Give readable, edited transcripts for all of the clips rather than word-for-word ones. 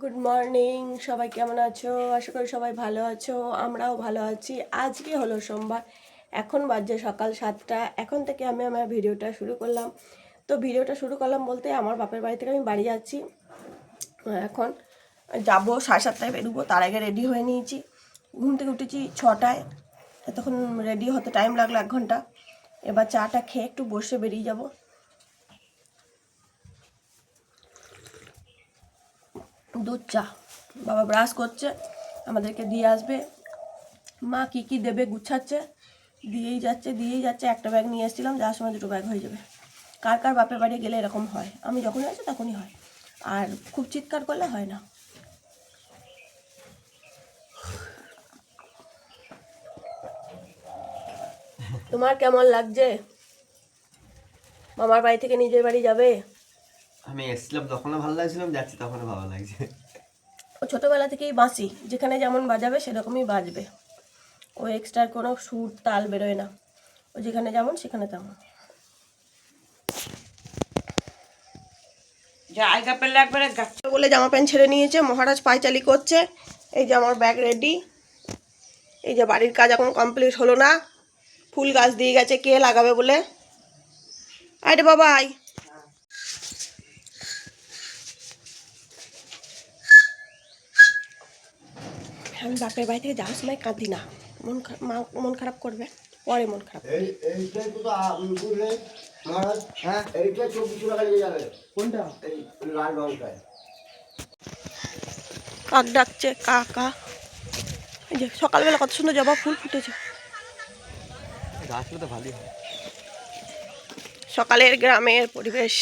Good morning, সবাই কেমন আছো? আশা করি সবাই ভালো আছো, আমরাও ভালো আছি। আজকে হলো সোমবার, এখন বাজে সকাল 7টা। এখন থেকে আমি আমার ভিডিওটা শুরু করলাম। তো ভিডিওটা শুরু করলাম বলতে আমার বাপের বাড়ি থেকে আমি বাড়ি যাচ্ছি। এখন যাবো 7:30টায় বেরোবো, তার আগে রেডি হয়ে নিয়েছি। ঘুম থেকে উঠেছি 6টায়, তখন রেডি হতে টাইম লাগলো 1 ঘন্টা। এবার চাটা খেয়ে একটু বসে বেরিয়ে যাব। দুধ চা, বাবা ব্রাশ করছে, আমাদেরকে দিয়ে আসবে। মা কি কি দেবে গুছাচ্ছে, দিয়েই যাচ্ছে। একটা ব্যাগ নিয়ে এসেছিলাম, যাওয়ার সময় 2টো ব্যাগ হয়ে যাবে। কার কার বাপের বাড়ি গেলে এরকম হয়? আমি যখনই আসি তখনই হয়, আর খুব চিৎকার করলে হয় না। তোমার কেমন লাগছে? মামার বাড়ি থেকে নিজের বাড়ি যাবে? আমি এসেছিলাম তখনও ভালো লাগছিলাম, যাচ্ছি তখনও ভালো লাগছে। ও ছোটোবেলা থেকেই বাঁশি, যেখানে যেমন বাজাবে সেরকমই বাজবে। ও এক্সট্রা কোনো সুর তাল বেরোয় না, ও যেখানে যেমন সেখানে তেমন। জায়গা পেলে একবারে গাছটা বলে জামা প্যান্ট ছেড়ে নিয়েছে, মহারাজ পায়চালি করছে। এই যে আমার ব্যাগ রেডি। এই যে বাড়ির কাজ এখন কমপ্লিট হলো না, ফুল গাছ দিয়ে গেছে কে লাগাবে বলে। আরে বাবা আই, আমি বাপের বাড়ি থেকে যাওয়ার সময় কাঁদি না, মা মন খারাপ করবে, পরে মন খারাপ। কাক ডাকছে, কাকা। এই যে সকালবেলা কত সুন্দর জবা ফুল ফুটেছে। গাছগুলো তো ভালোই হয়। সকালের গ্রামের পরিবেশ।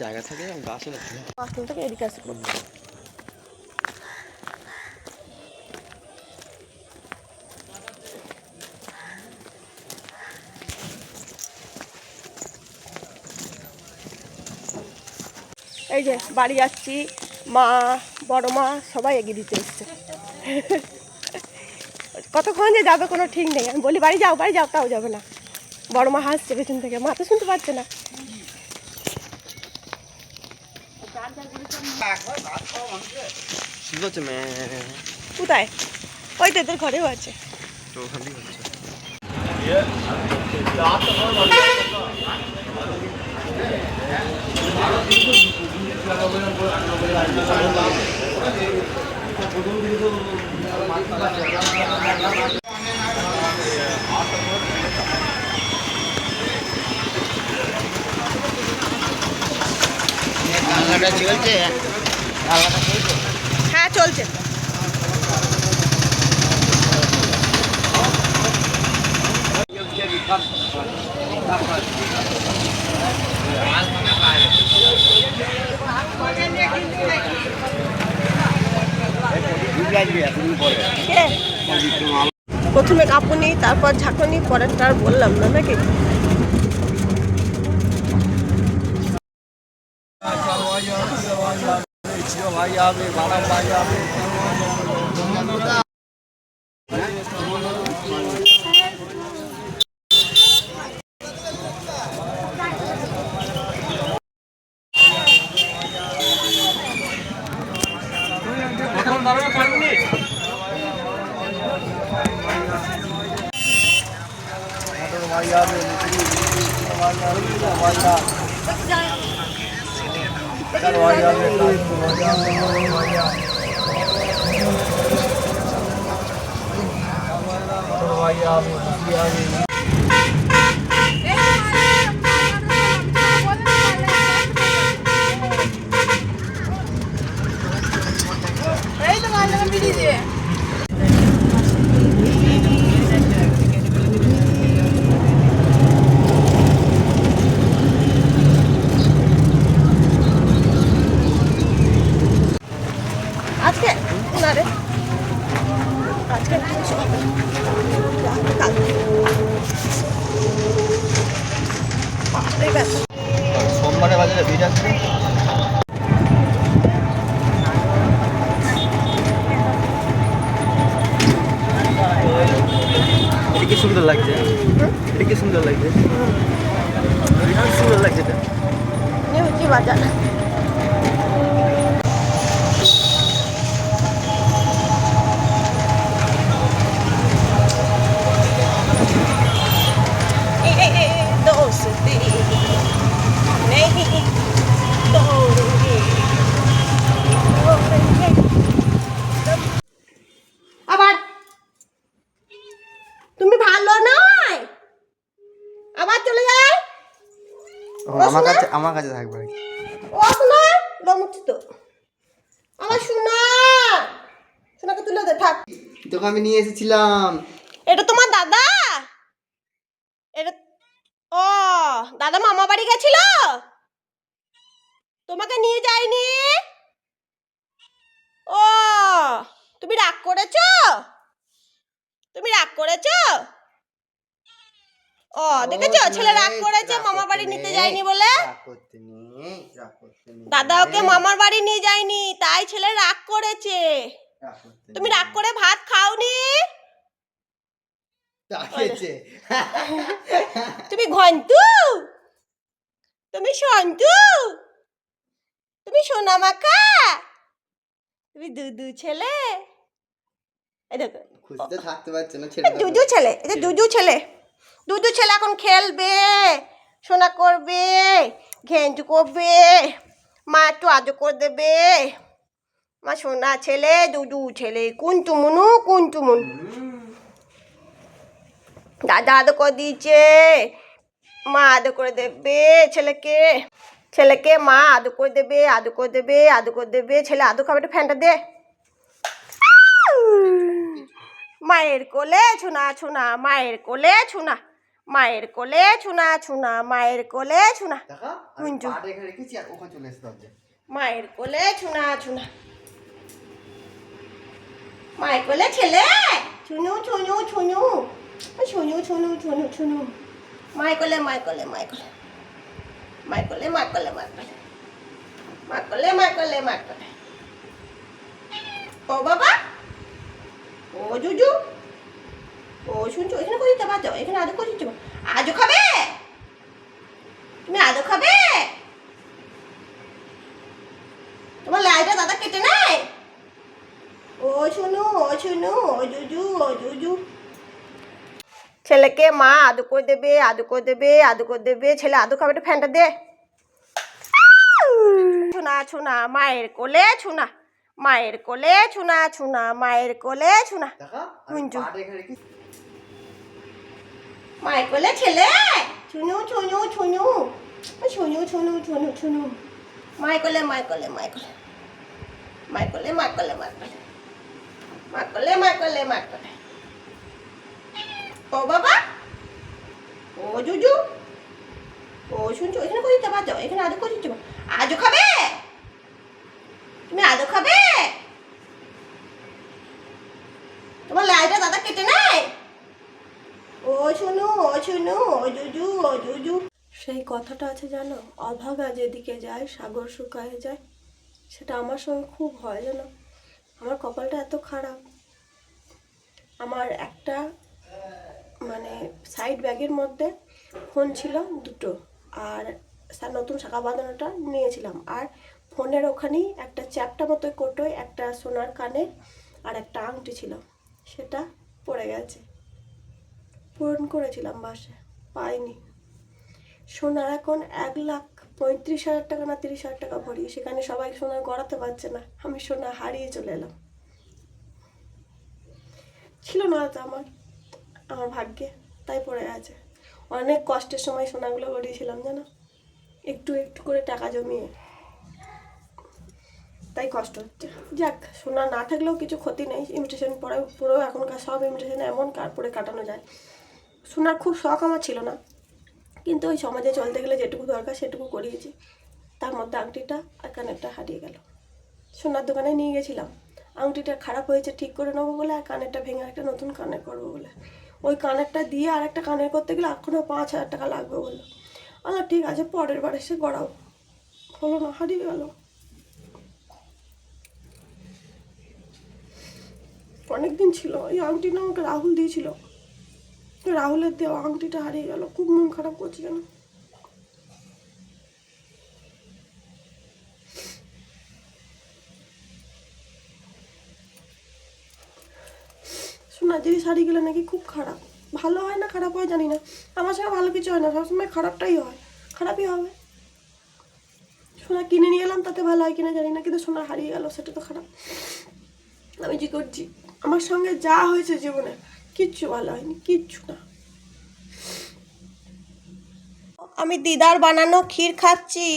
জায়গা থাকে গাছে থেকে এদিকে আসতে করবো। এই যে বাড়ি যাচ্ছি, মা বড় মা সবাই এগিয়ে দিতে এসছে। কতক্ষণ যে যাবে কোনো ঠিক নেই। আমি বলি বাড়ি যাও তাও যাবে না। বড় মা হাসছে পেছন থেকে, মা তো শুনতে পাচ্ছে না। কোথায়? ওই তো তোর ঘরেও আছে। হ্যাঁ চলছে। প্রথমে কাঁপুনি, তারপর ঝাঁকুনি, পরেরটা আর বললাম না নাকি। আজকে না রে, আজকে সোমবারে বাজারে ভিড় আছে। এটা কি সুন্দর লাগছে, এটা কি সুন্দর লাগছে, সুন্দর লাগছে এটা। বাজার আমার কাছে থাকবে। ও শোনা লমুচ্ছি তো আমার শোনা, শোনাকে তুলে দে থাক। তোকে আমি নিয়ে এসেছিলাম। এটা তোমার দাদা? এটা ও দাদা মামা বাড়ি গেছিল, তোমাকে নিয়ে যায়নি? ও তুমি রাগ করেছো? তুমি রাগ করেছো? ও দেখেছো ছেলে রাগ করেছে মামা বাড়ি নিতে যায়নি বলে। দাদা ওকে মামার বাড়ি নিয়ে যায়নি তাই ছেলে রাগ করেছে। তুমি রাগ করে ভাত খাওনি? তুমি ঘন্টু, তুমি সন্তু, তুমি সোনা মাখা, তুমি দুদু ছেলে। এই দেখো খুশিতে থাকতে পারছে না ছেলে। জুজু ছেলে, এটা জুজু ছেলে। দুদু ছেলে এখন খেলবে, সোনা করবে, ঘেন্টু করবে, মা একটু আদর করে দেবে। মা সোনা ছেলে, দুদু ছেলে, কুন্টু মুনু কুন্টু মুনু। দাদা আদর করে দিয়েছে, মা আদর করে দেবে ছেলেকে। ছেলেকে মা আদর করে দেবে, আদর করে দেবে, আদর করে দেবে। ছেলে আদর খাবে, একটু ফ্যানটা দে। মায়ের কোলে ছুনা ছুনা, মায়ের কোলে ছুনা, মায়ের কোলে ছুনা ছুনা, মায়ের কোলে ছুনা। কুঞ্জু মায়ের কোলে ছুনা ছুনা, মায়ের কোলে ছেলে ছুনু ছুনু ছুনু ছুনু ছুনু ছুনু ছুনু। মায়ের কোলে মায়ের কোলে মায়ের কোলে মায়ের কোলে মায়ের কোলে মায়ের কোলে মায়ের কোলে মায়ের কোলে মায়ের কোলে। ও বাবা, ও জুজু, ও শুনছো এখানে করে দিতে পারছো? এখানে আদর করে দিচ্ছ, আজও খাবে? তুমি আদর খাবে? তোমার লাইটা দাদা কেটে নেয়? ও শুনু, ও শুনু, ও জুজু, ও জুজু। ছেলেকে মা আদর করে দেবে, আদর করে দেবে, আদর করে দেবে। ছেলে আদর খাবে, একটু ফ্যানটা দে। ছুনা ছুনা, মায়ের কোলে ছুনা, মায়ের কোলে ছুনা ছুনা, মায়ের কোলে ছুনা। কুঞ্জু মায়ের কোলে ছেলে ছুনু ছুনু ছুনু ছুনু ছুনু ছুনু ছুনু। মায়ের কোলে মায়ের কোলে মায়ের কোলে মায়ের কোলে মায়ের কোলে মায়ের কোলে মায়ের কোলে মায়ের কোলে মায়ের কোলে। ও বাবা, ও জুজু, ও শুনছো এখানে করে দিতে পারছো? এখানে আদর করে দিচ্ছ, আজও খাবে? তুমি আদর খাবে? তোমার লাইটা দাদা কেটে নেয়? ও শুনু, ও শুনু, ও জুজু, ও জুজু। সেই কথাটা আছে জানো, অভাগা যেদিকে যায় সাগর শুকায় যায়। সেটা আমার সঙ্গে খুব হয় জানো। আমার কপালটা এত খারাপ, আমার একটা মানে সাইড ব্যাগের মধ্যে ফোন ছিল দুটো, আর নতুন শাখা বাঁধানোটা নিয়েছিলাম, আর ফোনের ওখানেই একটা চ্যাপটা মতো কোটোয় একটা সোনার কানে আর একটা আংটি ছিল, সেটা পড়ে গেছে। পূরণ করেছিলাম বাসে, পাইনি। সোনার এখন 1,35,000 টাকা না 30,000 টাকা ভরি, সেখানে সবাই সোনা গড়াতে পারছে না, আমি সোনা হারিয়ে চলে এলাম। ছিল না তো আমার আমার ভাগ্যে, তাই পড়ে আছে। অনেক কষ্টের সময় সোনাগুলো গড়িয়েছিলাম জানো, একটু একটু করে টাকা জমিয়ে, তাই কষ্ট হচ্ছে। যাক, সোনা না থাকলেও কিছু ক্ষতি নেই, ইমিটেশন পরে পুরো এখনকার সব ইমিটেশন এমন পরে কাটানো যায়। সোনার খুব শখ আমার ছিল না, কিন্তু ওই সমাজে চলতে গেলে যেটুকু দরকার সেটুকু করিয়েছি। তার মধ্যে আংটিটা আর কানেরটা হারিয়ে গেল। সোনার দোকানে নিয়ে গেছিলাম, আংটিটা খারাপ হয়েছে ঠিক করে নেবো বলে, আর কানেরটা ভেঙে একটা নতুন কানের করবো বলে। ওই কানেরটা দিয়ে আর একটা কানের করতে গেলে এখনও 5,000 টাকা লাগবে বললো। আল্লাহ ঠিক আছে পরের বার এসে গড়াও, হলো না, হারিয়ে গেল। অনেকদিন ছিল এই আংটিটা, আমাকে রাহুল দিয়েছিল, রাহুলের দেওয়া আংটিটা হারিয়ে গেল, খুব মন খারাপ করছে যেন। সোনার জিনিস হারিয়ে গেলে নাকি খুব খারাপ, ভালো হয় না খারাপ হয় জানি না। আমার সঙ্গে ভালো কিছু হয় না, সবসময় খারাপটাই হয়, খারাপই হবে। সোনা কিনে নিয়ে এলাম, তাতে ভালো হয় কিনা জানি না, কিন্তু সোনা হারিয়ে গেল সেটা তো খারাপ। আমি কি করছি, আমার সঙ্গে যা হয়েছে জীবনে কিচ্ছু ভালো হয়নি, কিচ্ছু না। আমি দিদার বানানো ক্ষীর খাচ্ছি,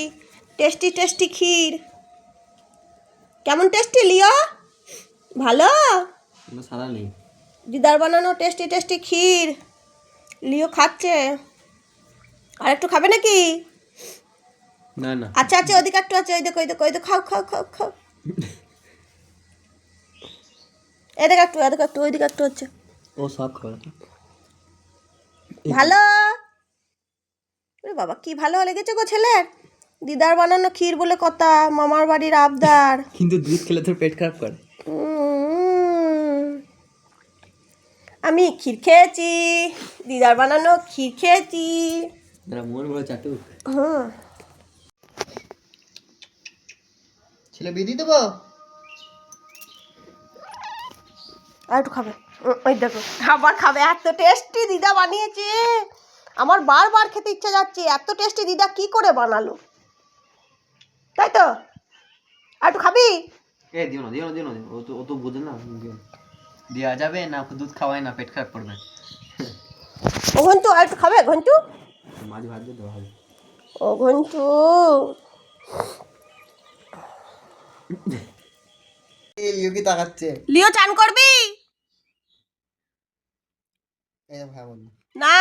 টেস্টি টেস্টি ক্ষীর। কেমন টেস্টি লিও? ভালো? কোনো সাদা নেই। দিদার বানানো টেস্টি টেস্টি ক্ষীর লিও খাচ্ছে। আর একটু খাবে নাকি? না না, আচ্ছা আচ্ছা, ওদিকে একটু আছে, ওই দেখো ওই দেখো ওই দেখো, খাও খাও খাও খাও। এদিকে একটু, এদিকে একটু, ওইদিকে একটু হচ্ছে। ও সব খাবে। ভালো? ওরে বাবা, কি ভালো লেগেছে গো ছেলের। দিদার বানানো ক্ষীর বলে কথা, মামার বাড়ির আবদার। কিন্তু দুধ খেলে তোর পেট খারাপ করে। আমি ক্ষীর খেয়েছি, দিদার বানানো ক্ষীর খেয়েছি। দাঁড়া, মন বড় চাটু। হুম, ছেলে বিয়ে দিয়ে দেবো? আর একটু খাবে। ওই দেখো আবার খাবে। এত টেস্টি দিদা বানিয়েছে, আমার বারবার খেতে ইচ্ছা যাচ্ছে। এত টেস্টি দিদা কি করে বানালো, তাই তো? আর একটু খাবি? এ দিও না দিও না দিও না, ও তো বোঝে না। দেওয়া যাবে না, ওকে দুধ খাওয়াই না, পেট খারাপ করবে। ও ঘন্টু, আর একটু খাবে ঘন্টু? মাছ ভাত দিয়ে দেওয়া হবে। ও ঘন্টু, এই লিও কি তাকাচ্ছে? লিও চান করবি? এই ভাই বল, না,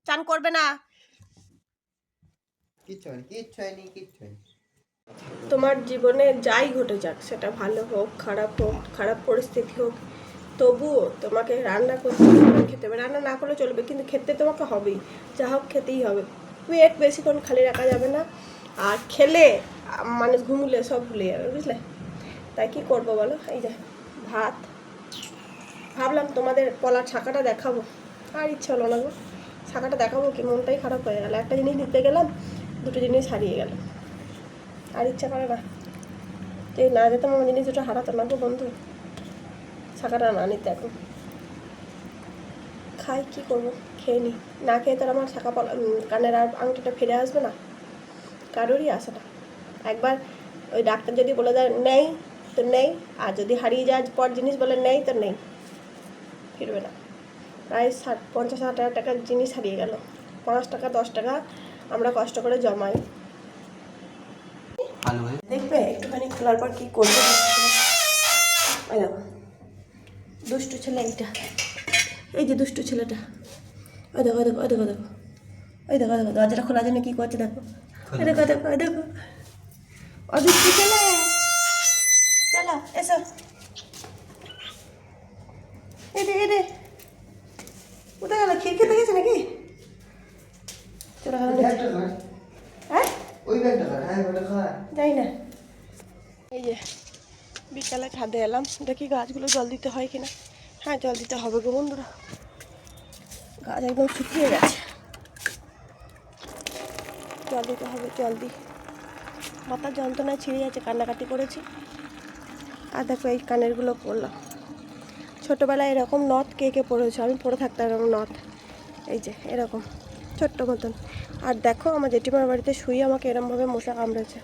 চান করবে না। কিচ্ছু হয়নি কিচ্ছু হয়নি কিচ্ছু হয়নি। তোমার জীবনে যাই ঘটে যাক, সেটা ভালো হোক খারাপ হোক, খারাপ পরিস্থিতি হোক, তবুও তোমাকে রান্না করতে হবে, খেতে হবে। রান্না না করলে চলবে, কিন্তু খেতে তোমাকে হবেই, যা হোক খেতেই হবে। পেট বেশিক্ষণ খালি রাখা যাবে না, আর খেলে মানে ঘুমলে সব ভুলে যাবে, বুঝলে? তাই কি করবো বলো? এই যে ভাত, ভাবলাম তোমাদের কলার ছাকাটা দেখাবো, আর ইচ্ছা হলো না গো। ছাকাটা দেখাবো কি, মনটাই খারাপ হয়ে গেল। একটা জিনিস নিতে গেলাম, দুটো জিনিস হারিয়ে গেল, আর ইচ্ছা করে না। যে না যেতাম, আমার জিনিস দুটো হারাতো না গো বন্ধু। ছাকাটা না নিতে এখন খাই, কি করবো? খেয়ে নি, না খেয়ে তো আর আমার ছাকা কানের আর আংটিটা ফিরে আসবে না, কারোরই আসে না। একবার ওই ডাক্তার যদি বলে দেয় নেই তো নেই, আর যদি হারিয়ে যাওয়ার পর জিনিস বলে নেই তো নেই, ফিরবে না। প্রায় 50-60 টাকার জিনিস হারিয়ে গেল। 5 টাকা 10 টাকা আমরা কষ্ট করে জমাই। ভালো হয়ে দেখবে একটুখানি খোলার পর কী করবে। ওই দেখো দুষ্টু ছেলে এইটা, এই যে দুষ্টু ছেলেটা, ওই দেখো ওই দেখো ওই দেখো দেখো, ওই দেখো দেখো দরজাটা খোলার জন্য কী করছে দেখো, ওই দেখো দেখো ওই দেখো, ও দুষ্টু ছেলে। চলো এসো, এদে এদে, কোথায় গেল? ক্ষীর খেতে গেছে নাকি? চলো হ্যাঁ, ওই ব্যাগটা খা, হ্যাঁ ওটা খা। যাই না। এই যে বিকালে ছাদে এলাম, দেখি গাছগুলো জল দিতে হয় কিনা। হ্যাঁ, জল দিতে হবে গো বন্ধুরা, গাছ একদম শুকিয়ে গেছে, জল দিতে হবে। জল দিই, মাথার যন্ত্রণায় ছিঁড়ে যাচ্ছে, কান্নাকাটি করেছি। আর দেখো এই কানেরগুলো পরলাম, ছোটোবেলায় এরকম নথ কে কে পরেছে? আমি পরে থাকতাম এরকম নথ, এই যে এরকম ছোট্ট মতন। আর দেখো আমার জেঠিমার বাড়িতে শুয়ে আমাকে এরমভাবে মশা কামড়েছে।